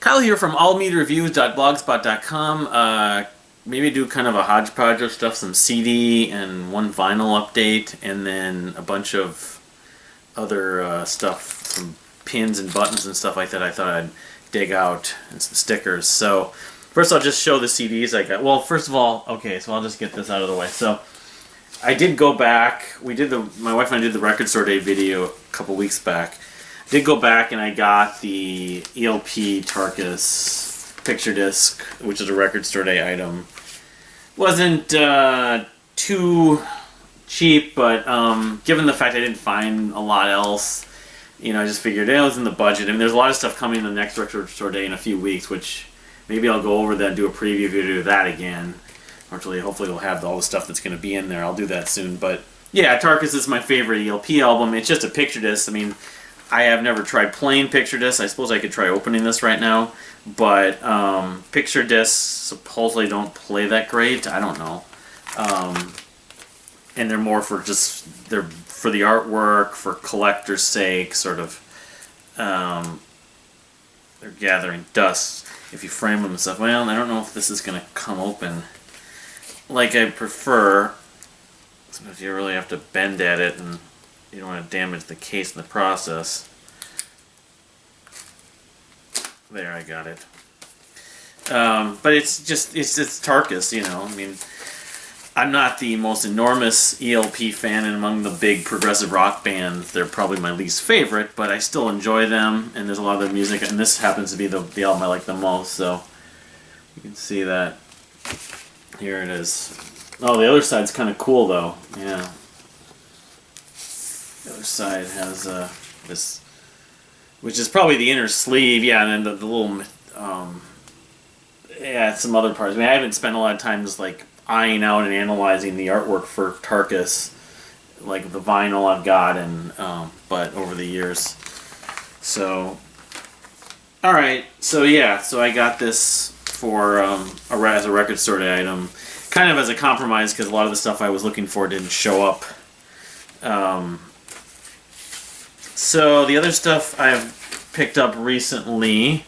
Kyle here from allmeatreviews.blogspot.com. Maybe do kind of a hodgepodge of stuff, some CD and one vinyl update, and then a bunch of other stuff, some pins and buttons and stuff like that I thought I'd dig out, and some stickers. So first I'll just show the CDs I got. Well, first of all, okay, so I'll just get this out of the way. So I did go back. My wife and I did the Record Store Day video a couple weeks back. Did go back and I got the ELP Tarkus picture disc, which is a Record Store Day item. Wasn't too cheap, but given the fact I didn't find a lot else, I just figured it was in the budget. I mean, there's a lot of stuff coming in the next Record Store Day in a few weeks, which maybe I'll go over that and do a preview video of that again. Hopefully we'll have all the stuff that's going to be in there. I'll do that soon. But yeah, Tarkus is my favorite ELP album. It's just a picture disc. I mean, I have never tried playing picture discs. I suppose I could try opening this right now, but picture discs supposedly don't play that great. I don't know, and they're more for they're for the artwork, for collector's sake, sort of. They're gathering dust if you frame them and stuff. Well, I don't know if this is going to come open like I prefer. Sometimes you really have to bend at it and you don't want to damage the case in the process. There, I got it. But it's Tarkus, I mean, I'm not the most enormous ELP fan, and among the big progressive rock bands, they're probably my least favorite, but I still enjoy them, and there's a lot of their music, and this happens to be the album I like the most, so you can see that. Here it is. Oh, the other side's kind of cool, though. Yeah. The other side has this, which is probably the inner sleeve, yeah, and then the little, yeah, some other parts. I mean, I haven't spent a lot of time just like eyeing out and analyzing the artwork for Tarkus, like the vinyl I've got, and but over the years. So, all right, so yeah, so I got this for as a Record Store Day item, kind of as a compromise because a lot of the stuff I was looking for didn't show up. So the other stuff I've picked up recently,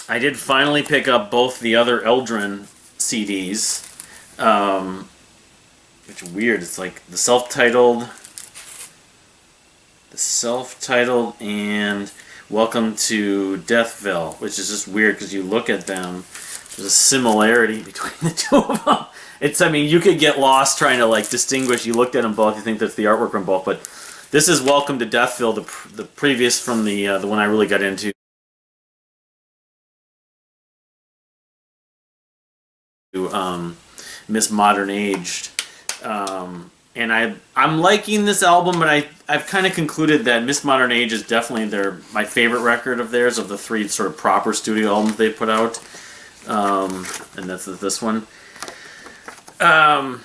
I did finally pick up both the other Eldrin CDs, which is weird. It's like the self-titled, and Welcome to Deathville, which is just weird because you look at them, there's a similarity between the two of them. I mean, you could get lost trying to like distinguish. You looked at them both, you think that's the artwork from both, but this is Welcome to Deathville, the previous from the one I really got into. Miss Modern Aged, and I'm liking this album, but I've kind of concluded that Miss Modern Age is definitely my favorite record of theirs, of the three sort of proper studio albums they put out, and that's this one. I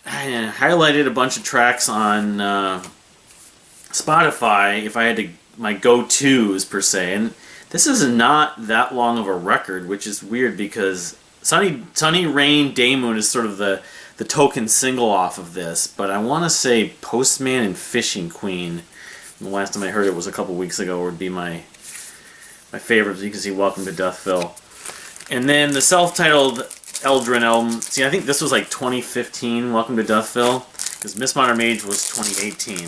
highlighted a bunch of tracks on Spotify if I had my go-tos per se, and this is not that long of a record, which is weird because Sunny Rain Day Moon is sort of the token single off of this, but I want to say Postman and Fishing Queen, the last time I heard it was a couple weeks ago, would be my favorite. You can see Welcome to Deathville. And then the self-titled Eldrin album, see, I think this was like 2015, Welcome to Deathville, because Miss Modern Age was 2018.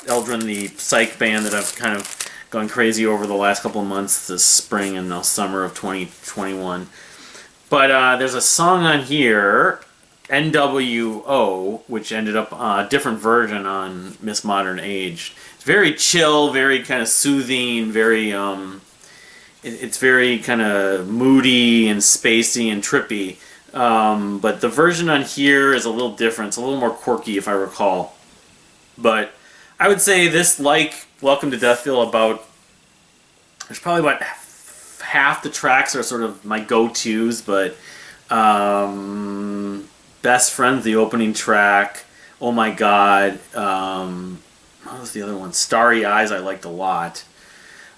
Eldrin, the psych band that I've kind of gone crazy over the last couple of months, this spring and the summer of 2021. But there's a song on here, NWO, which ended up a different version on Miss Modern Age. It's very chill, very kind of soothing, very it's very kind of moody and spacey and trippy. But the version on here is a little different. It's a little more quirky, if I recall. But I would say this, like Welcome to Deathville, there's probably about half the tracks are sort of my go-tos, but Best Friends, the opening track, Oh My God, what was the other one? Starry Eyes I liked a lot.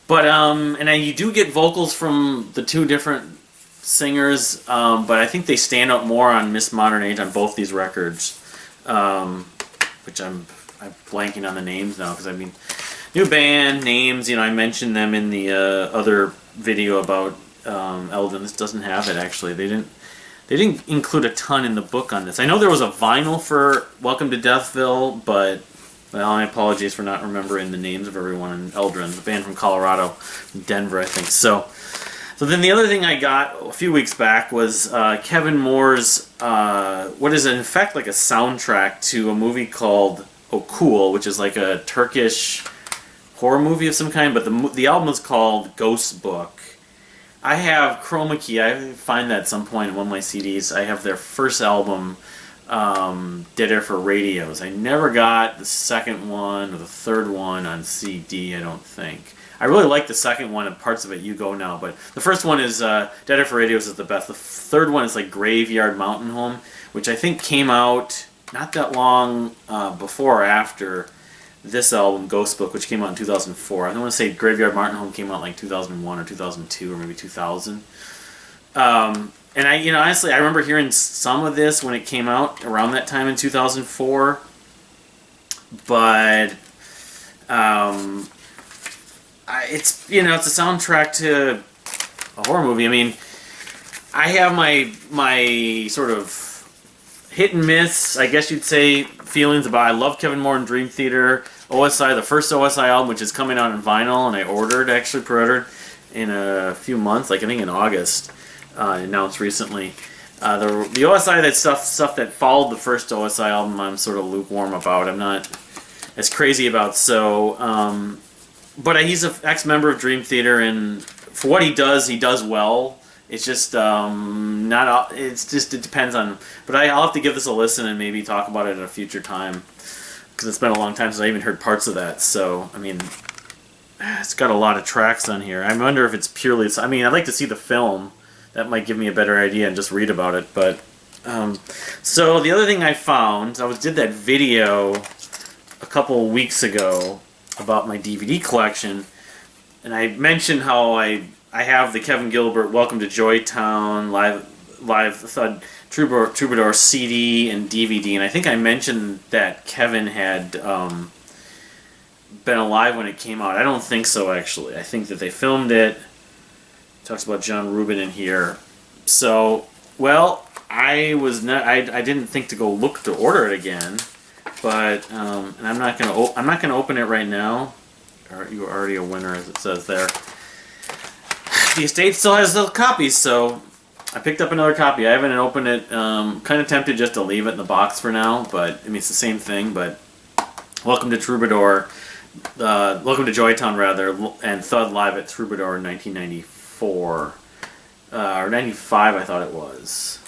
But, and you do get vocals from the two different singers, but I think they stand out more on Miss Modern Age on both these records, which I'm blanking on the names now, because I mean, New band names, I mentioned them in the other video about Eldrin. This doesn't have it actually. They didn't include a ton in the book on this. I know there was a vinyl for Welcome to Deathville, but my apologies for not remembering the names of everyone in Eldrin, the band from Colorado, from Denver, I think. So then the other thing I got a few weeks back was Kevin Moore's what is in effect like a soundtrack to a movie called Okul, which is like a Turkish horror movie of some kind, but the album is called Ghost Book. I have Chroma Key. I find that at some point in one of my CDs. I have their first album, Dead Air for Radios. I never got the second one or the third one on CD, I don't think. I really like the second one and parts of it You Go Now, but the first one is Dead Air for Radios is the best. The third one is like Graveyard Mountain Home, which I think came out not that long before or after this album, Ghost Book, which came out in 2004. I don't want to say Graveyard Mountain Home came out like 2001 or 2002 or maybe 2000. And honestly, I remember hearing some of this when it came out around that time in 2004. But it's it's a soundtrack to a horror movie. I mean, I have my sort of hit and miss, I guess you'd say, feelings about. I love Kevin Moore and Dream Theater. OSI, the first OSI album, which is coming out in vinyl, and I pre-ordered in a few months, like I think in August, announced recently. The OSI that stuff that followed the first OSI album, I'm sort of lukewarm about. I'm not as crazy about. So, but he's an ex-member of Dream Theater, and for what he does well. It's just not. It depends on. But I'll have to give this a listen and maybe talk about it at a future time, because it's been a long time since I even heard parts of that. So I mean, it's got a lot of tracks on here. I wonder if it's purely. I mean, I'd like to see the film. That might give me a better idea and just read about it. But so the other thing I found, did that video a couple weeks ago about my DVD collection, and I mentioned how I have the Kevin Gilbert Welcome to Joytown live Thud Troubadour CD and DVD, and I think I mentioned that Kevin had been alive when it came out. I don't think so, actually. I think that they filmed it. Talks about John Rubin in here. So, well, I didn't think to go look to order it again, but and I'm not gonna open it right now. You're already a winner, as it says there. The estate still has the copies, so I picked up another copy. I haven't opened it. Kind of tempted just to leave it in the box for now, but I mean it's the same thing. But Welcome to Troubadour, Welcome to Joytown rather, and Thud live at Troubadour in 1994 or 95, I thought it was.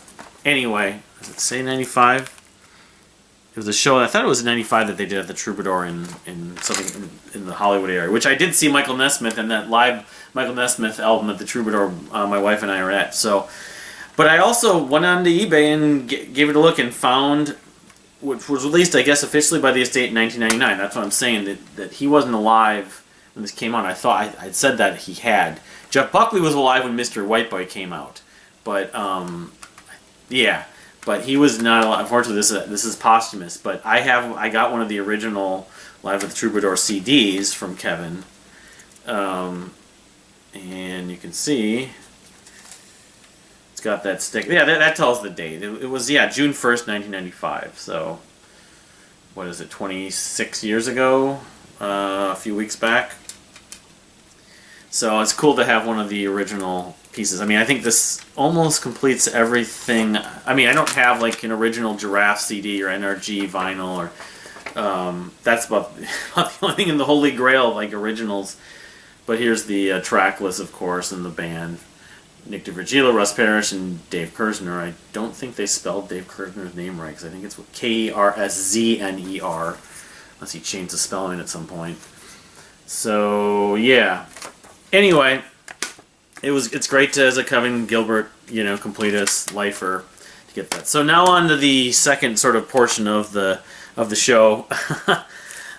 Anyway, does it say 95? It was a show. I thought it was in '95 that they did at the Troubadour in something in the Hollywood area, which I did see Michael Nesmith and that live Michael Nesmith album at the Troubadour. My wife and I are at. So, but I also went on to eBay and gave it a look and found, which was released, I guess, officially by the estate in 1999. That's what I'm saying, that he wasn't alive when this came out. I thought I'd said that he had. Jeff Buckley was alive when Mr. Whiteboy came out, but yeah. But he was not alive. Unfortunately, this is posthumous. But I got one of the original Live at the Troubadour CDs from Kevin, and you can see it's got that stick. Yeah, that tells the date. It was June 1st, 1995. So what is it? 26 years ago, a few weeks back. So it's cool to have one of the original pieces. I mean, I think this almost completes everything. I mean, I don't have like an original Giraffe CD or NRG vinyl, or that's about the only thing in the Holy Grail of like originals. But here's the track list, of course, and the band: Nick DiVirgilio, Russ Parrish, and Dave Kerzner. I don't think they spelled Dave Kerzner's name right, because I think it's Kerzner, unless he changed the spelling at some point. So yeah. Anyway, it's great to, as a Kevin Gilbert, completist lifer, to get that. So now on to the second sort of portion of the show.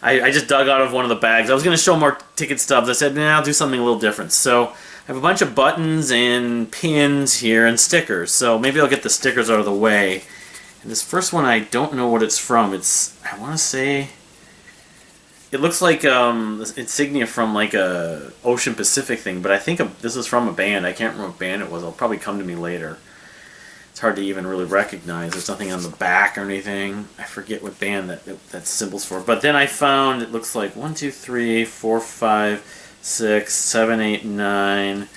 I just dug out of one of the bags. I was going to show more ticket stubs. I said, I'll do something a little different. So I have a bunch of buttons and pins here and stickers. So maybe I'll get the stickers out of the way. And this first one, I don't know what it's from. I want to say, It looks like this insignia from like a Ocean Pacific thing, but I think this is from a band. I can't remember what band it was. It'll probably come to me later. It's hard to even really recognize. There's nothing on the back or anything. I forget what band that symbol's for. But then I found it looks like 1, 2, 3, 4, 5, 6, 7, 8, 9,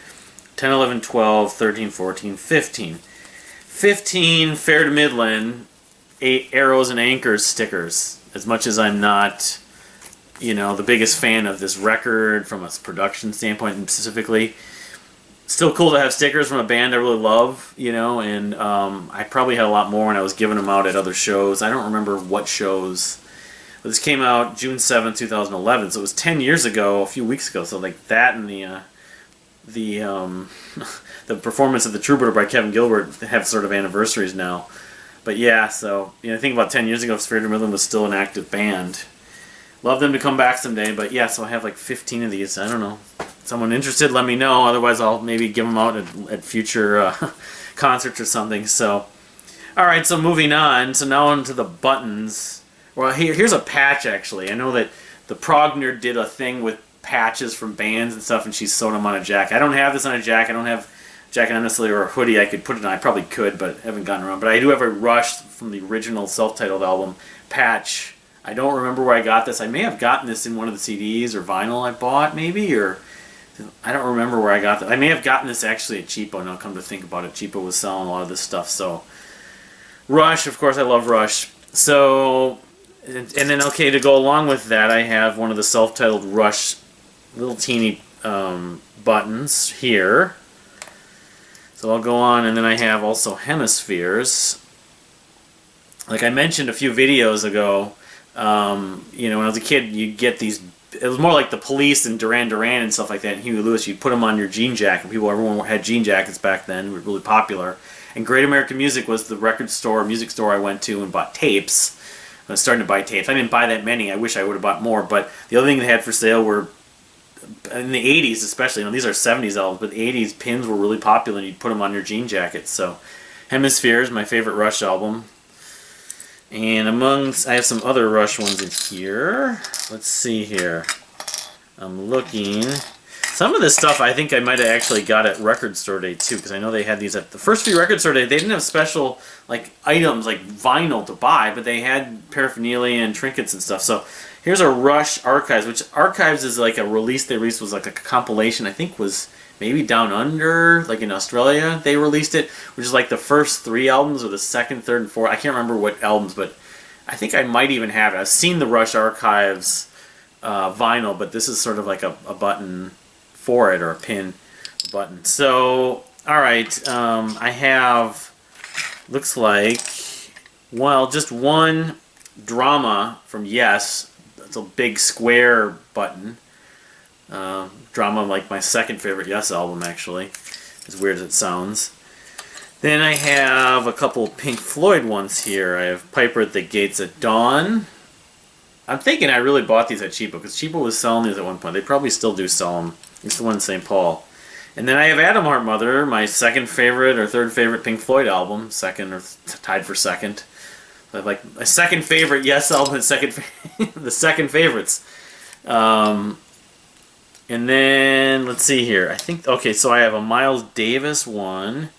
10, 11, 12, 13, 14, 15. 15 Fair to Midland 8 Arrows and Anchors stickers. As much as I'm not, the biggest fan of this record from a production standpoint and specifically, still cool to have stickers from a band I really love, and I probably had a lot more when I was giving them out at other shows. I don't remember what shows. But this came out June 7th, 2011, so it was 10 years ago, a few weeks ago. So like that and the the performance of the Troubadour by Kevin Gilbert have sort of anniversaries now. But yeah, so I think about 10 years ago, Fair to Midland was still an active band. Love them to come back someday, but yeah, so I have like 15 of these. I don't know. Someone interested, let me know. Otherwise, I'll maybe give them out at future concerts or something. So, all right. So moving on. So now onto the buttons. Well, here's a patch actually. I know that the Prog Nerd did a thing with patches from bands and stuff, and she sewed them on a jacket. I don't have this on a jacket. I don't have a jacket honestly or a hoodie I could put it on. I probably could, but haven't gotten around. But I do have a Rush from the original self-titled album patch. I don't remember where I got this. I may have gotten this in one of the CDs or vinyl I bought, maybe, or I don't remember where I got that. I may have gotten this actually at Cheapo. Now, come to think about it, Cheapo was selling a lot of this stuff. So, Rush, of course, I love Rush. So, and then okay, to go along with that, I have one of the self-titled Rush little teeny buttons here. So I'll go on, and then I have also Hemispheres. Like I mentioned a few videos ago. When I was a kid, you get these. It was more like the Police and Duran Duran and stuff like that. And Huey Lewis, you put them on your jean jacket. Everyone had jean jackets back then. They were really popular. And Great American Music was the music store I went to and bought tapes. I was starting to buy tapes. I didn't buy that many. I wish I would have bought more. But the other thing they had for sale were, in the 80s especially, these are 70s albums, but the 80s pins were really popular and you'd put them on your jean jackets. So Hemispheres, my favorite Rush album. And I have some other Rush ones in here. Let's see here. I'm looking. Some of this stuff I think I might have actually got at Record Store Day too, because I know they had these at the first few Record Store Day. They didn't have special items like vinyl to buy, but they had paraphernalia and trinkets and stuff. So here's a Rush Archives, which Archives is like a release they released, was like a compilation. I think was maybe Down Under, like in Australia, they released it, which is like the first 3 albums or the second, third, and fourth. I can't remember what albums, but I think I might even have it. I've seen the Rush Archives vinyl, but this is sort of like a button for it, or a pin button. So, all right, I have, looks like, just one Drama from Yes. It's a big square button. Drama, like my second favorite Yes album, actually, as weird as it sounds. Then I have a couple Pink Floyd ones here. I have Piper at the Gates at Dawn. I'm thinking I really bought these at Cheapo, because Cheapo was selling these at one point. They probably still do sell them. It's the one in St. Paul. And then I have Atom Heart Mother, my second favorite or third favorite Pink Floyd album, second or tied for second. I have like my second favorite Yes album and the second favorites. And then, let's see here. I think, okay, so I have a Miles Davis one.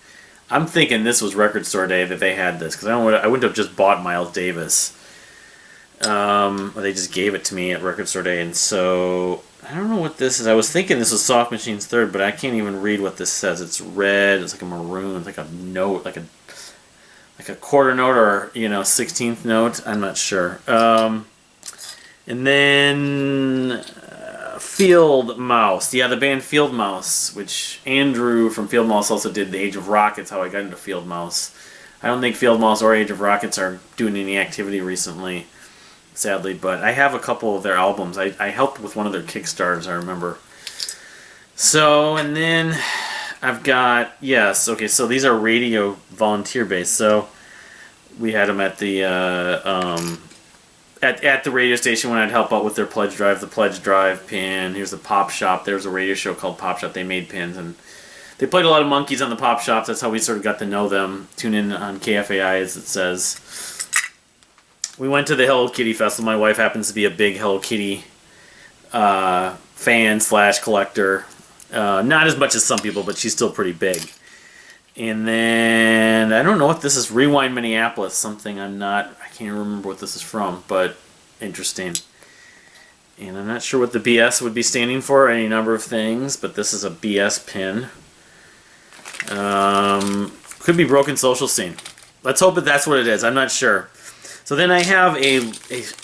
I'm thinking this was Record Store Day that they had this, because I wouldn't have just bought Miles Davis. They just gave it to me at Record Store Day, and so I don't know what this is. I was thinking this was Soft Machine's third, but I can't even read what this says. It's red. It's like a maroon. It's like a note, like a quarter note or 16th note. I'm not sure. And then Field Mouse. Yeah, the band Field Mouse, which Andrew from Field Mouse also did the Age of Rockets. How I got into Field Mouse. I don't think Field Mouse or Age of Rockets are doing any activity recently, sadly, but I have a couple of their albums. I helped with one of their Kickstarters, I remember. So, and then I've got, yes, okay, so these are radio volunteer based. So we had them at the at the radio station when I'd help out with their pledge drive, the pledge drive pin. Here's the Pop Shop. There's a radio show called Pop Shop. They made pins, and they played a lot of Monkees on the Pop Shops. That's how we sort of got to know them. Tune in on KFAI, as it says. We went to the Hello Kitty Festival. My wife happens to be a big Hello Kitty fan slash collector. Not as much as some people, but she's still pretty big. And then I don't know what this is. Rewind Minneapolis. Something I can't remember what this is from, but interesting. And I'm not sure what the BS would be standing for, any number of things, but this is a BS pin. Could be Broken Social Scene. Let's hope that that's what it is. I'm not sure. So then I have a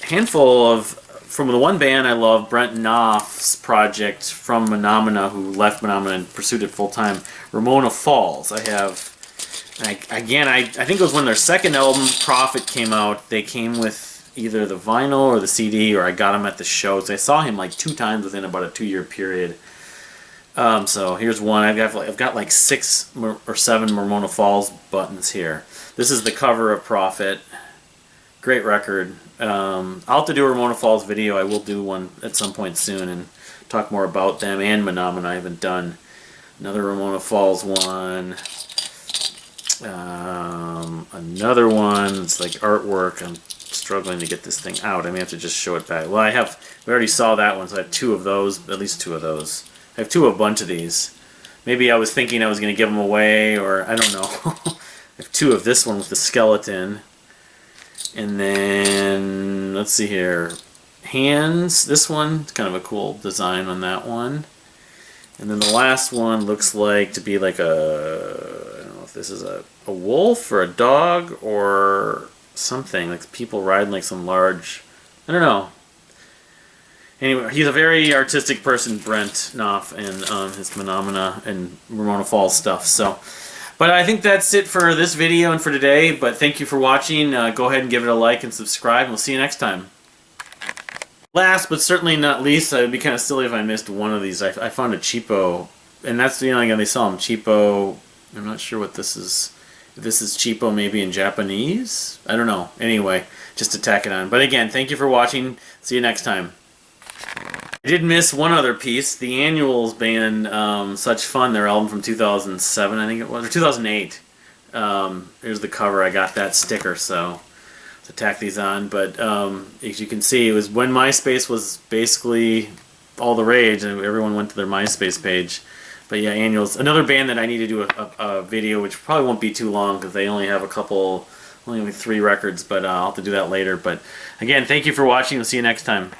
handful of, from the one band I love, Brent Knopf's project from Menomina, who left Menomina and pursued it full time, Ramona Falls. I have, I think it was when their second album, Prophet, came out. They came with either the vinyl or the CD, or I got them at the shows. I saw him like 2 times within about a 2-year period. So here's one. I've got like 6 or 7 Ramona Falls buttons here. This is the cover of Prophet. Great record. I'll have to do a Ramona Falls video. I will do one at some point soon and talk more about them and Menomina. I haven't done another Ramona Falls one. Another one. It's like artwork. I'm struggling to get this thing out. I may have to just show it back. Well, we already saw that one, so I have 2 of those, at least 2 of those. I have 2 of a bunch of these. Maybe I was thinking I was going to give them away, or I don't know. I have 2 of this one with the skeleton. And then, let's see here. Hands. This one, it's kind of a cool design on that one. And then the last one looks like to be like I don't know if this is a wolf or a dog or something, like people riding like some large, I don't know. Anyway, he's a very artistic person, Brent Knopf, and his Menomina and Ramona Falls stuff. So, but I think that's it for this video and for today. But thank you for watching. Go ahead and give it a like and subscribe. And we'll see you next time. Last but certainly not least, it would be kind of silly if I missed one of these. I found a cheapo, and that's, you know, again, they sell them cheapo. I'm not sure what this is. If this is cheapo maybe in Japanese? I don't know. Anyway, just to tack it on. But again, thank you for watching. See you next time. I did miss one other piece. The Annuals band, Such Fun, their album from 2007, I think it was, or 2008. Here's the cover. I got that sticker, so to tack these on. But as you can see, it was when MySpace was basically all the rage, and everyone went to their MySpace page. But yeah, Annuals, another band that I need to do a video, which probably won't be too long because they only have only 3 records, but I'll have to do that later. But again, thank you for watching. We'll see you next time.